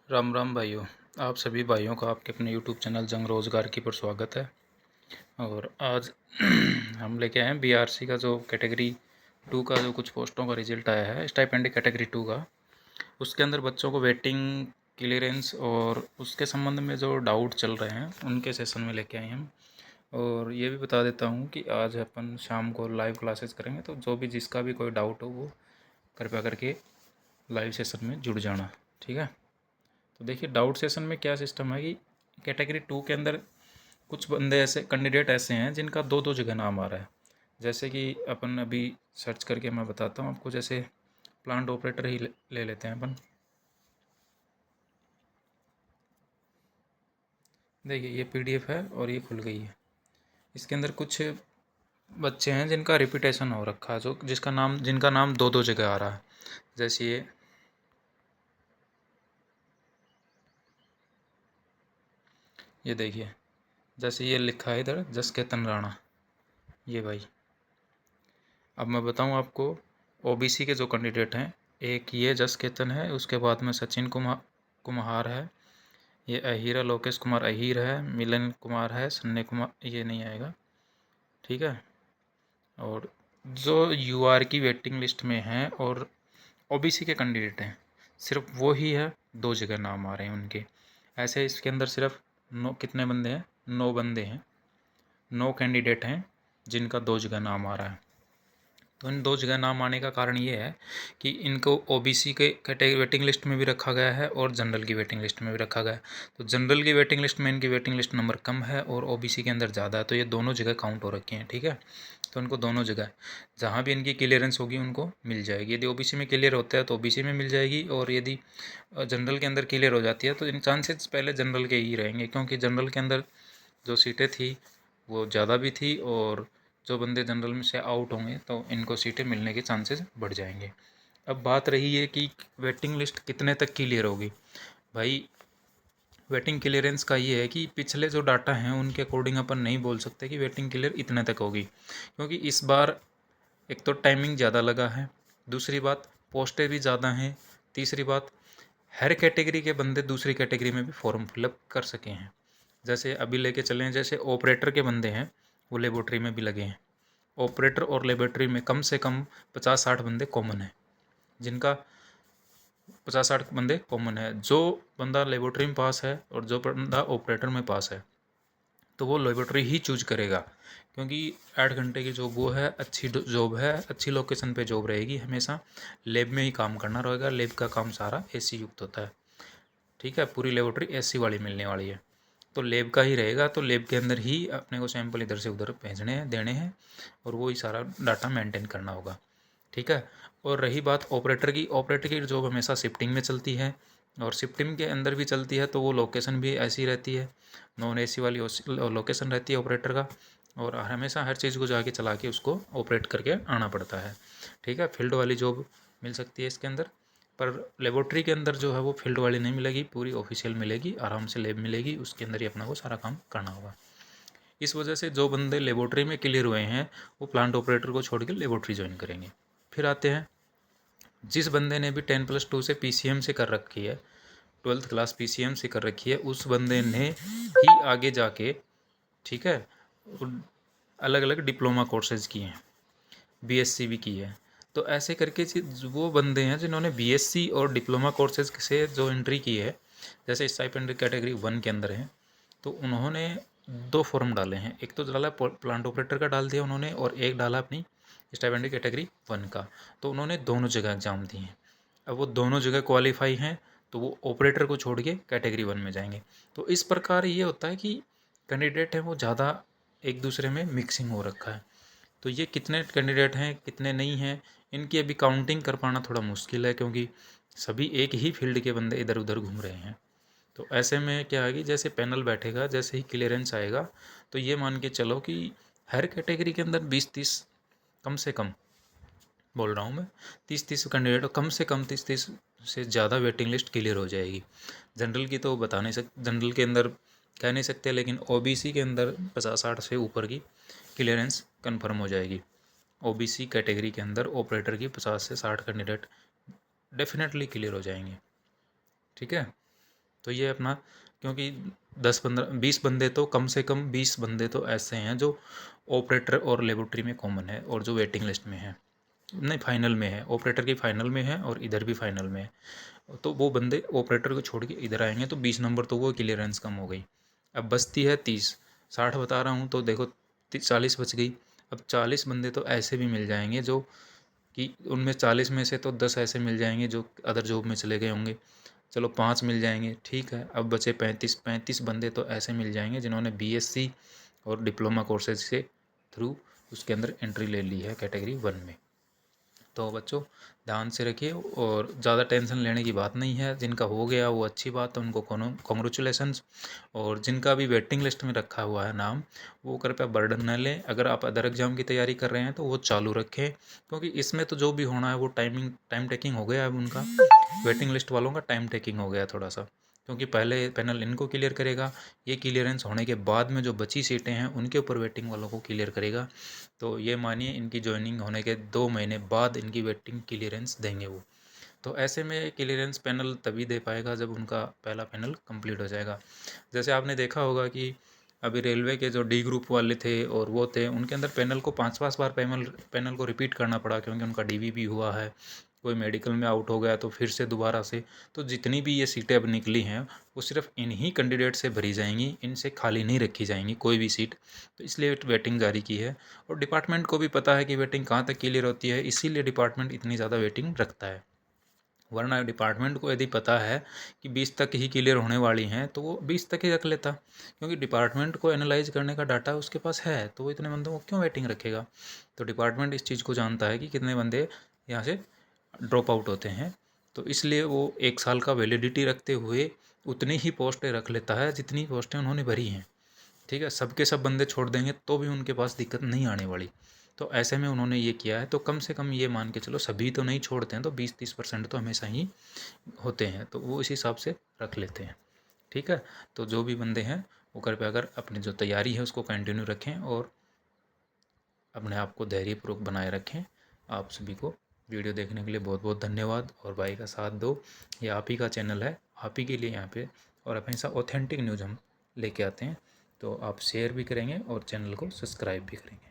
राम राम भाइयों। आप सभी भाइयों का आपके अपने YouTube चैनल जंग रोज़गार की पर स्वागत है। और आज हम लेके आए हैं बीआरसी का जो कैटेगरी 2 का जो कुछ पोस्टों का रिजल्ट आया है, स्टाइपेंड कैटेगरी 2 का। उसके अंदर बच्चों को वेटिंग, क्लियरेंस और उसके संबंध में जो डाउट चल रहे हैं उनके सेशन में लेके आए हम। और ये भी बता देता हूँ कि आज अपन शाम को लाइव क्लासेस करेंगे, तो जो भी जिसका भी कोई डाउट हो वो कृपया करके लाइव सेशन में जुड़ जाना, ठीक है। तो देखिए, डाउट सेशन में क्या सिस्टम है कि कैटेगरी 2 के अंदर कुछ बंदे ऐसे कैंडिडेट ऐसे हैं जिनका दो दो जगह नाम आ रहा है। जैसे कि अपन अभी सर्च करके मैं बताता हूँ आपको। जैसे प्लांट ऑपरेटर ही ले लेते हैं अपन। देखिए, ये पीडीएफ है और ये खुल गई है। इसके अंदर कुछ बच्चे हैं जिनका रिपीटेशन हो रखा है, जो जिनका नाम दो दो जगह आ रहा है। जैसे ये देखिए, जैसे ये लिखा है इधर जस केतन राणा, ये भाई। अब मैं बताऊं आपको, ओबीसी के जो कैंडिडेट हैं, एक ये जस केतन है, उसके बाद में सचिन कुमार है, ये अहीर है, लोकेश कुमार अहीर है, मिलन कुमार है, सन्नी कुमार, ये नहीं आएगा, ठीक है। और जो यूआर की वेटिंग लिस्ट में हैं और ओबीसी के कैंडिडेट हैं, सिर्फ वो ही है, दो जगह नाम आ रहे हैं उनके। ऐसे इसके अंदर सिर्फ कितने बंदे हैं? 9 बंदे हैं, 9 कैंडिडेट हैं जिनका दो जगह नाम आ रहा है। तो इन दो जगह नाम आने का कारण ये है कि इनको ओबीसी के कैटेगरी वेटिंग लिस्ट में भी रखा गया है और जनरल की वेटिंग लिस्ट में भी रखा गया है। तो जनरल की वेटिंग लिस्ट में इनकी वेटिंग लिस्ट नंबर कम है और ओबीसी के अंदर ज़्यादा है, तो ये दोनों जगह काउंट हो रखे हैं, ठीक है। तो इनको दोनों जगह जहाँ भी इनकी क्लियरेंस होगी उनको मिल जाएगी। यदि ओबीसी में क्लियर होता है तो ओबीसी में मिल जाएगी, और यदि जनरल के अंदर क्लियर हो जाती है तो इन चांसेस पहले जनरल के ही रहेंगे, क्योंकि जनरल के अंदर जो सीटें थी वो ज़्यादा भी थी, और जो बंदे जनरल में से आउट होंगे तो इनको सीटें मिलने के चांसेस बढ़ जाएंगे। अब बात रही है कि वेटिंग लिस्ट कितने तक क्लियर होगी। भाई, वेटिंग क्लियरेंस का ये है कि पिछले जो डाटा हैं उनके अकॉर्डिंग अपन नहीं बोल सकते कि वेटिंग क्लियर इतने तक होगी, क्योंकि इस बार एक तो टाइमिंग ज़्यादा लगा है, दूसरी बात पोस्टें भी ज़्यादा हैं, तीसरी बात हर कैटेगरी के बंदे दूसरी कैटेगरी में भी फॉर्म फिलअप कर सके हैं। जैसे अभी लेके चलें, जैसे ऑपरेटर के बंदे हैं वो लेबोरेटरी में भी लगे हैं। ऑपरेटर और लेबोरेटरी में कम से कम 50-60 बंदे कॉमन हैं, जिनका 50-60 बंदे कॉमन है। जो बंदा लेबोरेटरी में पास है और जो बंदा ऑपरेटर में पास है तो वो लेबोरेटरी ही चूज करेगा, क्योंकि 8 घंटे की जॉब वो है, अच्छी जॉब है, अच्छी लोकेशन पे जॉब रहेगी, हमेशा लैब में ही काम करना रहेगा। लैब का काम सारा एसी युक्त होता है, ठीक है। पूरी लेबोरेटरी एसी वाली मिलने वाली है, तो लैब का ही रहेगा। तो लैब के अंदर ही अपने को सैंपल इधर से उधर भेजने हैं, देने हैं, और वो ही सारा डाटा मेंटेन करना होगा, ठीक है। और रही बात ऑपरेटर की, ऑपरेटर की जॉब हमेशा शिफ्टिंग में चलती है, और शिफ्टिंग के अंदर भी चलती है, तो वो लोकेशन भी ऐसी रहती है, नॉन एसी वाली लोकेशन रहती है ऑपरेटर का, और हमेशा हर चीज़ को जाके चला के उसको ऑपरेट करके आना पड़ता है, ठीक है। फील्ड वाली जॉब मिल सकती है इसके अंदर, पर लेबोरेटरी के अंदर जो है वो फील्ड वाली नहीं मिलेगी, पूरी ऑफिशियल मिलेगी, आराम से लैब मिलेगी, उसके अंदर ही अपना को सारा काम करना होगा। इस वजह से जो बंदे लेबोरेटरी में क्लियर हुए हैं वो प्लांट ऑपरेटर को छोड़ के लेबोरेटरी ज्वाइन करेंगे। फिर आते हैं, जिस बंदे ने भी 10+2 से पीसीएम से कर रखी है, 12th क्लास पीसीएम से कर रखी है, उस बंदे ने ही आगे जाके, ठीक है, अलग अलग डिप्लोमा कोर्सेज किए हैं, बीएससी भी की है। तो ऐसे करके वो बंदे हैं जिन्होंने बीएससी और डिप्लोमा कोर्सेज से जो एंट्री की है, जैसे स्टाइपेंड कैटेगरी 1 के अंदर है, तो उन्होंने 2 फॉर्म डाले हैं। एक तो डाला प्लांट ऑपरेटर का डाल दिया उन्होंने, और एक डाला अपनी स्टाइपेंड कैटेगरी 1 का। तो उन्होंने दोनों जगह एग्ज़ाम दिए हैं। अब वो दोनों जगह क्वालिफाई हैं, तो वो ऑपरेटर को छोड़ के कैटेगरी 1 में जाएंगे। तो इस प्रकार ये होता है कि कैंडिडेट हैं वो ज़्यादा एक दूसरे में मिक्सिंग हो रखा है। तो ये कितने कैंडिडेट हैं कितने नहीं हैं, इनकी अभी काउंटिंग कर पाना थोड़ा मुश्किल है, क्योंकि सभी एक ही फील्ड के बंदे इधर उधर घूम रहे हैं। तो ऐसे में क्या है कि जैसे पैनल बैठेगा, जैसे ही क्लियरेंस आएगा, तो ये मान के चलो कि हर कैटेगरी के अंदर 20-30, कम से कम बोल रहा हूँ मैं, 30-30 कैंडिडेट, कम से कम 30-30 से ज़्यादा वेटिंग लिस्ट क्लियर हो जाएगी। जनरल की तो बता नहीं सकते, जनरल के अंदर कह नहीं सकते, लेकिन ओबीसी के अंदर 50-60 से ऊपर की क्लियरेंस कन्फर्म हो जाएगी। ओबीसी कैटेगरी के अंदर ऑपरेटर की 50 से 60 कैंडिडेट डेफिनेटली क्लियर हो जाएंगे, ठीक है। तो ये अपना, क्योंकि 10-15-20 बंदे तो कम से कम 20 बंदे तो ऐसे हैं जो ऑपरेटर और लेबोरेटरी में कॉमन है और जो वेटिंग लिस्ट में है, नहीं फाइनल में है, ऑपरेटर की फाइनल में है और इधर भी फाइनल में है। तो वो बंदे ऑपरेटर को छोड़ के इधर आएंगे तो 20 नंबर तो वो क्लियरेंस कम हो गई। अब बचती है 30, 60 बता रहा हूँ तो देखो 40 बच गई। अब 40 बंदे तो ऐसे भी मिल जाएंगे जो कि उनमें 40 में से तो 10 ऐसे मिल जाएंगे जो अदर जॉब में चले गए होंगे, चलो 5 मिल जाएंगे, ठीक है। अब बचे 35 बंदे तो ऐसे मिल जाएंगे जिन्होंने बीएससी और डिप्लोमा कोर्सेज से थ्रू उसके अंदर एंट्री ले ली है कैटेगरी 1 में। तो बच्चों ध्यान से रखिए और ज़्यादा टेंशन लेने की बात नहीं है। जिनका हो गया वो अच्छी बात है, उनको कॉन्ग्रेचुलेसन्स। और जिनका भी वेटिंग लिस्ट में रखा हुआ है नाम, वो कृपया बर्डन न लें। अगर आप अदर एग्ज़ाम की तैयारी कर रहे हैं तो वो चालू रखें, क्योंकि इसमें तो जो भी होना है वो टाइम टेकिंग हो गया है। अब उनका वेटिंग लिस्ट वालों का टाइम टेकिंग हो गया थोड़ा सा, क्योंकि पहले पैनल इनको क्लियर करेगा, ये क्लियरेंस होने के बाद में जो बची सीटें हैं उनके ऊपर वेटिंग वालों को क्लियर करेगा। तो ये मानिए इनकी ज्वाइनिंग होने के 2 महीने बाद इनकी वेटिंग क्लियरेंस देंगे वो। तो ऐसे में क्लियरेंस पैनल तभी दे पाएगा जब उनका पहला पैनल कंप्लीट हो जाएगा। जैसे आपने देखा होगा कि अभी रेलवे के जो डी ग्रुप वाले थे और वो थे, उनके अंदर पैनल को 5-5 बार पैनल को रिपीट करना पड़ा, क्योंकि उनका डीवीपी हुआ है, कोई मेडिकल में आउट हो गया तो फिर से दोबारा से। तो जितनी भी ये सीटें अब निकली हैं वो सिर्फ इन्हीं कैंडिडेट से भरी जाएंगी, इनसे खाली नहीं रखी जाएंगी कोई भी सीट। तो इसलिए वेटिंग जारी की है और डिपार्टमेंट को भी पता है कि वेटिंग कहाँ तक क्लियर होती है, इसीलिए डिपार्टमेंट इतनी ज़्यादा वेटिंग रखता है। वरना डिपार्टमेंट को यदि पता है कि 20 तक ही क्लियर होने वाली हैं तो वो 20 तक ही रख लेता, क्योंकि डिपार्टमेंट को एनालाइज करने का डाटा उसके पास है, तो वो इतने बंदों को क्यों वेटिंग रखेगा। तो डिपार्टमेंट इस चीज़ को जानता है कि कितने बंदे यहाँ से ड्रॉप आउट होते हैं, तो इसलिए वो 1 साल का वैलिडिटी रखते हुए उतनी ही पोस्टें रख लेता है जितनी पोस्टें उन्होंने भरी हैं। ठीक है, सबके सब बंदे छोड़ देंगे तो भी उनके पास दिक्कत नहीं आने वाली। तो ऐसे में उन्होंने ये किया है, तो कम से कम ये मान के चलो सभी तो नहीं छोड़ते हैं, तो 20-30% तो हमेशा ही होते हैं, तो वो इस हिसाब से रख लेते हैं। ठीक है, तो जो भी बंदे हैं वो कृपया अगर अपनी जो तैयारी है उसको कंटिन्यू रखें और अपने आप को धैर्यपूर्वक बनाए रखें। आप सभी को वीडियो देखने के लिए बहुत बहुत धन्यवाद और भाई का साथ दो। ये आप ही का चैनल है, आप ही के लिए यहाँ पे, और हमेशा ऑथेंटिक न्यूज़ हम लेके आते हैं। तो आप शेयर भी करेंगे और चैनल को सब्सक्राइब भी करेंगे।